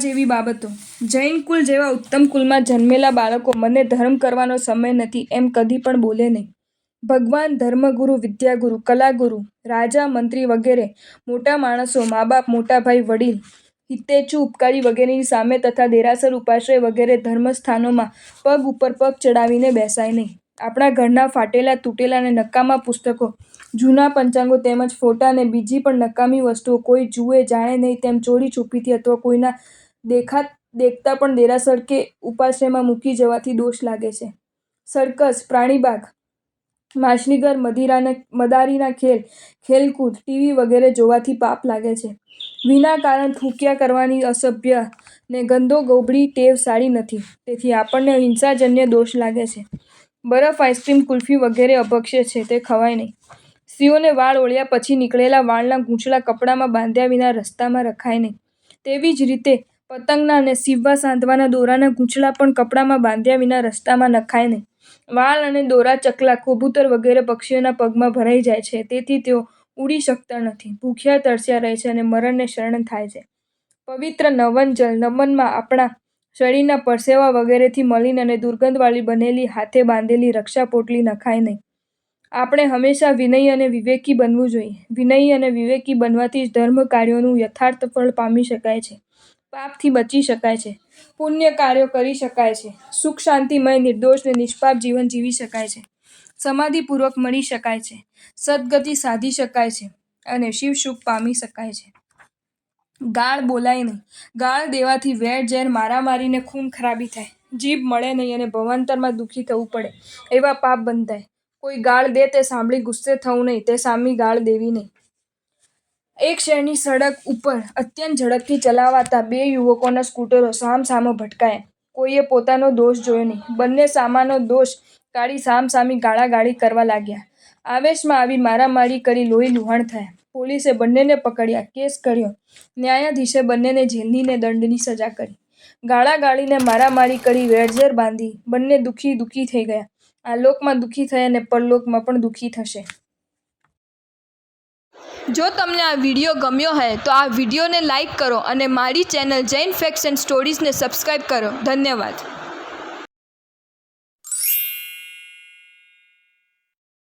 જેવી બાબતો. જૈન કુલ જેવા ઉત્તમ કુલમાં જન્મેલા બાળકો મને ધર્મ કરવાનો સમય નથી એમ કદી પણ બોલે નહીં. ભગવાન, ધર્મગુરુ, વિદ્યાગુરુ, કલાગુરુ, રાજા, મંત્રી વગેરે મોટા માણસો, મા બાપ, મોટા ભાઈ, વડીલ, હિતેચ્છુ, ઉપકારી વગેરેની સામે તથા દેરાસર, ઉપાશ્રય વગેરે ધર્મસ્થાનોમાં પગ ઉપર પગ ચડાવીને બેસાય નહીં. આપણા ઘરના ફાટેલા, તૂટેલા અને નકામા પુસ્તકો, જૂના પંચાંગો તેમજ ફોટા અને બીજી પણ નકામી વસ્તુઓ કોઈ જુએ જાણે નહીં તેમ ચોરી છૂપીથી અથવા કોઈના દેખતા પણ દેરાસર કે ઉપાશ્રયમાં મૂકી જવાથી દોષ લાગે છે. સર્કસ, પ્રાણીબાગ, માછલીઘર, મદારીના ખેલ, ખેલકૂદ, ટીવી વગેરે જોવાથી પાપ લાગે છે. વિના કારણ થૂંક્યા કરવાની અસભ્ય ને ગંદો ગોબડી ટેવ સારી નથી, તેથી આપણને હિંસાજન્ય દોષ લાગે છે. બરફ, આઈસ્ક્રીમ, કુલ્ફી વગેરે અભક્ષ્ય છે, તે ખવાય નહીં. સ્ત્રીઓને વાળ ઓળ્યા પછી નીકળેલા વાળના ગૂંચળા કપડામાં બાંધ્યા વિના રસ્તામાં રખાય નહીં. તેવી જ રીતે પતંગના અને સીવવા સાંધવાના દોરાના ગૂંચળા પણ કપડામાં બાંધ્યા વિના રસ્તામાં નખાય નહીં. વાળ અને દોરા ચકલા, કબૂતર વગેરે પક્ષીઓના પગમાં ભરાઈ જાય છે, તેથી તેઓ ઉડી શકતા નથી, ભૂખ્યા તરસ્યા રહે છે અને મરણને શરણ થાય છે. પવિત્ર નવન જલ, નમનમાં આપણા શરીરના પરસેવા વગેરેથી મલિન અને દુર્ગંધવાળી બનેલી હાથે બાંધેલી રક્ષા પોટલી નખાય નહીં. આપણે હંમેશા વિનયી અને વિવેકી બનવું જોઈએ. વિનયી અને વિવેકી બનવાથી જ ધર્મ કાર્યોનું યથાર્થ ફળ પામી શકાય છે, પાપથી બચી શકાય છે, પુણ્ય કાર્યો કરી શકાય છે, સુખ શાંતિમય, નિર્દોષ ને નિષ્પાપ જીવન જીવી શકાય છે, સમાધિપૂર્વક મરી શકાય છે, સદગતિ સાધી શકાય છે અને શિવ સુખ પામી શકાય છે. ગાળ બોલાય નહીં. ગાળ દેવાથી વેર ઝેર, મારામારી ને ખૂન ખરાબી થાય. જીભ મળે નહીં અને ભવાંતરમાં દુઃખી થવું પડે એવા પાપ બંધાય. કોઈ ગાળ દે તે સાંભળી ગુસ્સે થવું નહીં, તે સામી ગાળ દેવી નહીં. એક શહેરની સડક ઉપર અત્યંત ઝડપથી ચલાવાતા બે યુવકોના સ્કૂટરો સામસામે ભટકાયા. કોઈએ પોતાનો દોષ જોયો નહીં. બંને સામાનો દોષ કાઢી સામસામી ગાળાગાળી કરવા લાગ્યા. આવેશમાં આવી મારામારી કરી લોહી લુહાણ થયા. પોલીસે બંનેને પકડ્યા, કેસ કર્યો. ન્યાયાધીશે બંનેને જેલની ને દંડની સજા કરી. ગાળાગાળીને મારામારી કરી, વેરઝેર બાંધી, બંને દુઃખી થઈ ગયા. આ લોકમાં દુઃખી થયા અને પરલોકમાં પણ દુઃખી થશે. જો તમને આ વિડીયો ગમ્યો હોય તો આ વિડીયોને લાઈક કરો અને મારી ચેનલ જૈન ફેક્ટ્સ એન્ડ સ્ટોરીઝને સબસ્ક્રાઈબ કરો. ધન્યવાદ.